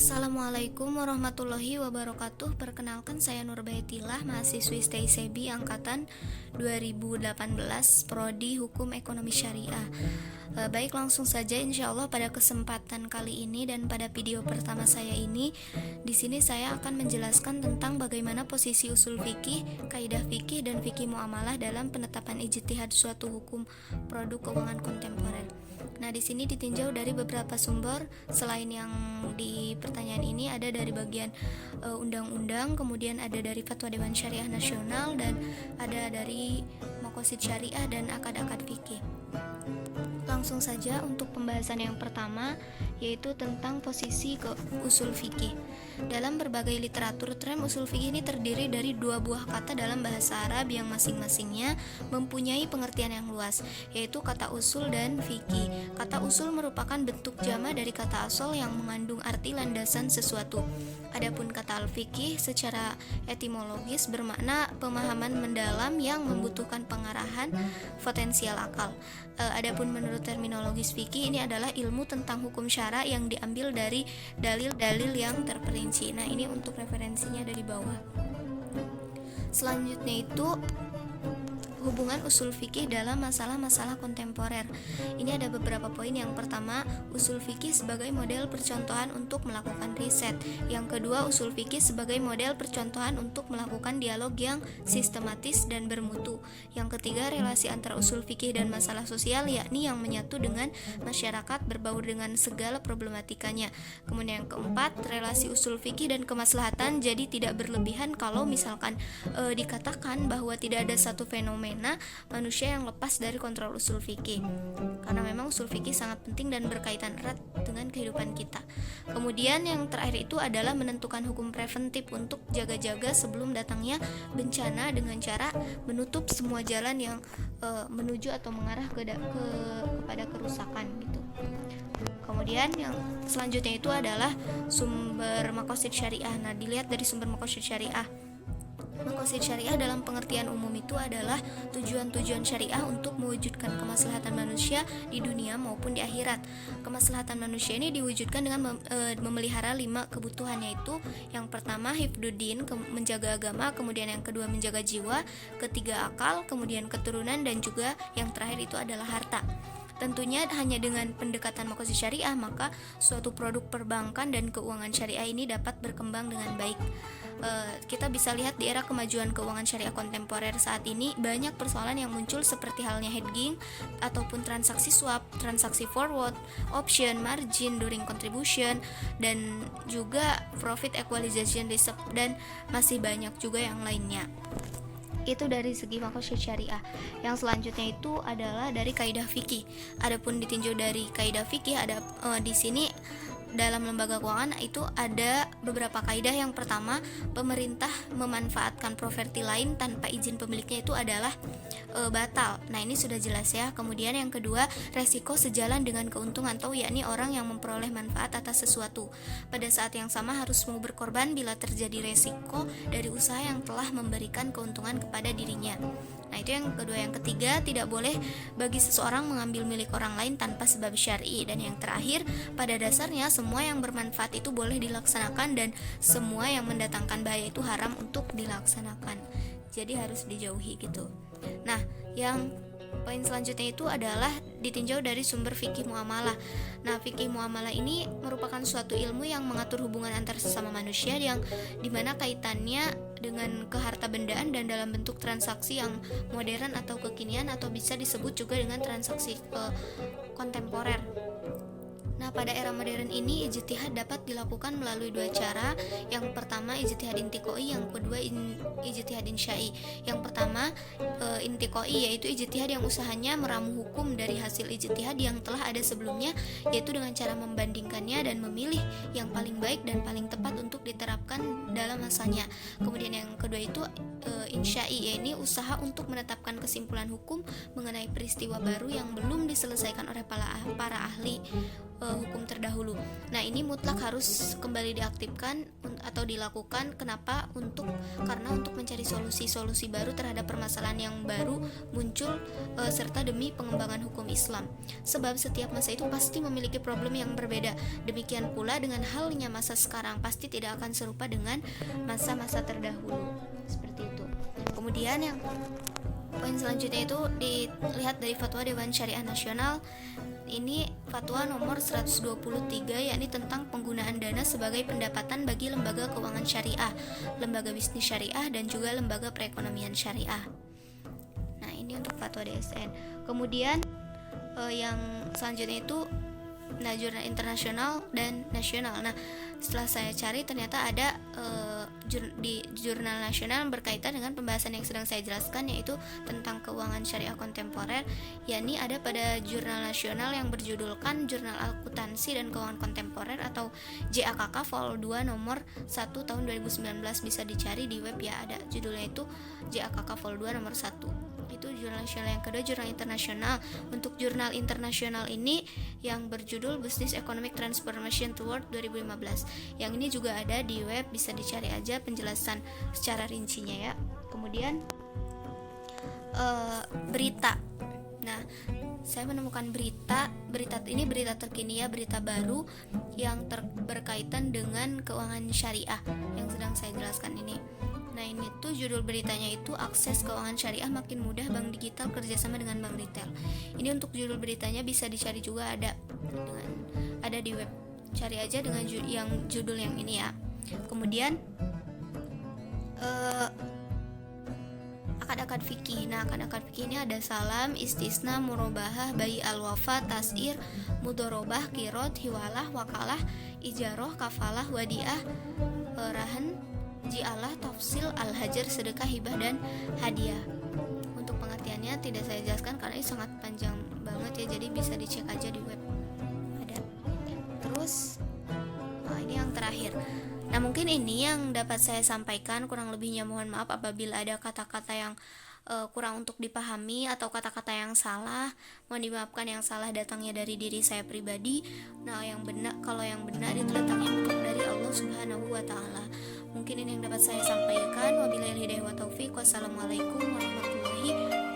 Assalamualaikum warahmatullahi wabarakatuh. Perkenalkan, saya Nurbaitilah, mahasiswi STISEBI angkatan 2018, Prodi Hukum Ekonomi Syariah. Baik, langsung saja insyaallah pada kesempatan kali ini dan pada video pertama saya ini, di sini saya akan menjelaskan tentang bagaimana posisi usul fikih, kaidah fikih dan fikih muamalah dalam penetapan ijtihad suatu hukum produk keuangan kontemporer. Nah, di sini ditinjau dari beberapa sumber. Selain yang di pertanyaan ini ada dari bagian undang-undang, kemudian ada dari Fatwa Dewan Syariah Nasional, dan ada dari Maqasid Syariah dan akad-akad fikih. Langsung saja untuk pembahasan yang pertama, yaitu tentang posisi ke usul fikih. Dalam berbagai literatur, term usul fikih ini terdiri dari dua buah kata dalam bahasa Arab yang masing-masingnya mempunyai pengertian yang luas, yaitu kata usul dan fikih. Kata usul merupakan bentuk jama dari kata asal yang mengandung arti landasan sesuatu. Adapun kata al-fikih secara etimologis bermakna pemahaman mendalam yang membutuhkan pengarahan potensial akal. Adapun menurut terminologis fikih, ini adalah ilmu tentang hukum syara yang diambil dari dalil-dalil yang terperinci. Nah, ini untuk referensinya dari bawah. Selanjutnya itu hubungan usul fikih dalam masalah-masalah kontemporer. Ini ada beberapa poin. Yang pertama, usul fikih sebagai model percontohan untuk melakukan riset. Yang kedua, usul fikih sebagai model percontohan untuk melakukan dialog yang sistematis dan bermutu. Yang ketiga, relasi antara usul fikih dan masalah sosial, yakni yang menyatu dengan masyarakat berbaur dengan segala problematikanya. Kemudian yang keempat, relasi usul fikih dan kemaslahatan, jadi tidak berlebihan kalau misalkan dikatakan bahwa tidak ada satu fenomena manusia yang lepas dari kontrol usul fikih, karena memang usul fikih sangat penting dan berkaitan erat dengan kehidupan kita. Kemudian yang terakhir itu adalah menentukan hukum preventif untuk jaga-jaga sebelum datangnya bencana dengan cara menutup semua jalan yang menuju atau mengarah kepada kerusakan gitu. Kemudian yang selanjutnya itu adalah sumber maqasid syariah. Nah, dilihat dari sumber maqasid syariah. Maqasid syariah dalam pengertian umum itu adalah tujuan-tujuan syariah untuk mewujudkan kemaslahatan manusia di dunia maupun di akhirat. Kemaslahatan manusia ini diwujudkan dengan memelihara 5 kebutuhan, yaitu yang pertama hifduddin, menjaga agama, kemudian yang kedua menjaga jiwa, ketiga akal, kemudian keturunan, dan juga yang terakhir itu adalah harta. Tentunya hanya dengan pendekatan maqasid syariah maka suatu produk perbankan dan keuangan syariah ini dapat berkembang dengan baik. Kita bisa lihat di era kemajuan keuangan syariah kontemporer saat ini, banyak persoalan yang muncul seperti halnya hedging ataupun transaksi swap, transaksi forward, option, margin, during contribution, dan juga profit equalization reserve, dan masih banyak juga yang lainnya. Itu dari segi maqasid syariah. Yang selanjutnya itu adalah dari kaidah fikih. Adapun ditinjau dari kaidah fikih, ada di sini dalam lembaga keuangan itu ada beberapa kaidah. Yang pertama, pemerintah memanfaatkan properti lain tanpa izin pemiliknya itu adalah batal. Nah, ini sudah jelas ya. Kemudian yang kedua, resiko sejalan dengan keuntungan, atau yakni orang yang memperoleh manfaat atas sesuatu pada saat yang sama harus mau berkorban bila terjadi resiko dari usaha yang telah memberikan keuntungan kepada dirinya. Nah, itu yang kedua. Yang ketiga, tidak boleh bagi seseorang mengambil milik orang lain tanpa sebab syar'i. Dan yang terakhir, pada dasarnya semua yang bermanfaat itu boleh dilaksanakan dan semua yang mendatangkan bahaya itu haram untuk dilaksanakan. Jadi harus dijauhi gitu. Nah, yang poin selanjutnya itu adalah ditinjau dari sumber fikih muamalah. Nah, fikih muamalah ini merupakan suatu ilmu yang mengatur hubungan antar sesama manusia yang dimana kaitannya dengan keharta bendaan dan dalam bentuk transaksi yang modern atau kekinian, atau bisa disebut juga dengan transaksi kontemporer. Nah, pada era modern ini ijtihad dapat dilakukan melalui dua cara. Yang pertama ijtihad intiqai, yang kedua ijtihad insya'i. Yang pertama intiqai, yaitu ijtihad yang usahanya meramu hukum dari hasil ijtihad yang telah ada sebelumnya, yaitu dengan cara membandingkannya dan memilih yang paling baik dan paling tepat untuk diterapkan dalam masanya. Kemudian yang kedua itu insya'i, yaitu usaha untuk menetapkan kesimpulan hukum mengenai peristiwa baru yang belum diselesaikan oleh para ahli hukum terdahulu. Nah, ini mutlak harus kembali diaktifkan atau dilakukan. Kenapa? Karena untuk mencari solusi-solusi baru terhadap permasalahan yang baru muncul, serta demi pengembangan hukum Islam. Sebab setiap masa itu pasti memiliki problem yang berbeda. Demikian pula dengan halnya masa sekarang pasti tidak akan serupa dengan masa-masa terdahulu. Seperti itu. Kemudian yang poin selanjutnya itu dilihat dari Fatwa Dewan Syariah Nasional. Ini Fatwa nomor 123, yakni tentang penggunaan dana sebagai pendapatan bagi lembaga keuangan syariah, lembaga bisnis syariah, dan juga lembaga perekonomian syariah. Nah, ini untuk Fatwa DSN. Kemudian yang selanjutnya itu jurnal internasional dan nasional. Nah, setelah saya cari ternyata ada di jurnal nasional berkaitan dengan pembahasan yang sedang saya jelaskan, yaitu tentang keuangan syariah kontemporer, yakni ada pada jurnal nasional yang berjudulkan Jurnal Akuntansi dan Keuangan Kontemporer atau JAKK Vol 2 nomor 1 tahun 2019. Bisa dicari di web ya, ada judulnya itu JAKK Vol 2 nomor 1. Itu jurnal nasional. Yang kedua jurnal internasional. Untuk jurnal internasional ini yang berjudul Business Economic Transformation Toward 2015. Yang ini juga ada di web, bisa dicari aja penjelasan secara rincinya ya. Kemudian berita. Nah, saya menemukan berita ini berita terkini ya, berita baru yang berkaitan dengan keuangan syariah yang sedang saya jelaskan ini. Nah, ini tuh judul beritanya itu akses keuangan syariah makin mudah, bank digital kerjasama dengan bank retail. Ini untuk judul beritanya bisa dicari juga, ada di web. Cari aja dengan judul yang ini ya. Kemudian akad-akad fikih. Nah, akad-akad fikih ini ada salam, istisna, murobahah, bayi al-wafa, tasir, mudorobah, kirot, hiwalah, wakalah, ijaroh, kafalah, wadiah, rahan, ji'alah, tafsil, al-hajar, sedekah, hibah, dan hadiah. Untuk pengertiannya tidak saya jelaskan karena ini sangat panjang banget ya, jadi bisa dicek aja di web, ada. Terus ini yang terakhir. Nah, mungkin ini yang dapat saya sampaikan, kurang lebihnya mohon maaf apabila ada kata-kata yang kurang untuk dipahami atau kata-kata yang salah, mohon dimaafkan. Yang salah datangnya dari diri saya pribadi. Nah, kalau yang benar itu datangnya dari Allah Subhanahu wa taala. Mungkin ini yang dapat saya sampaikan. Wabillahi hidayah wa taufik. Wassalamualaikum warahmatullahi wabarakatuh.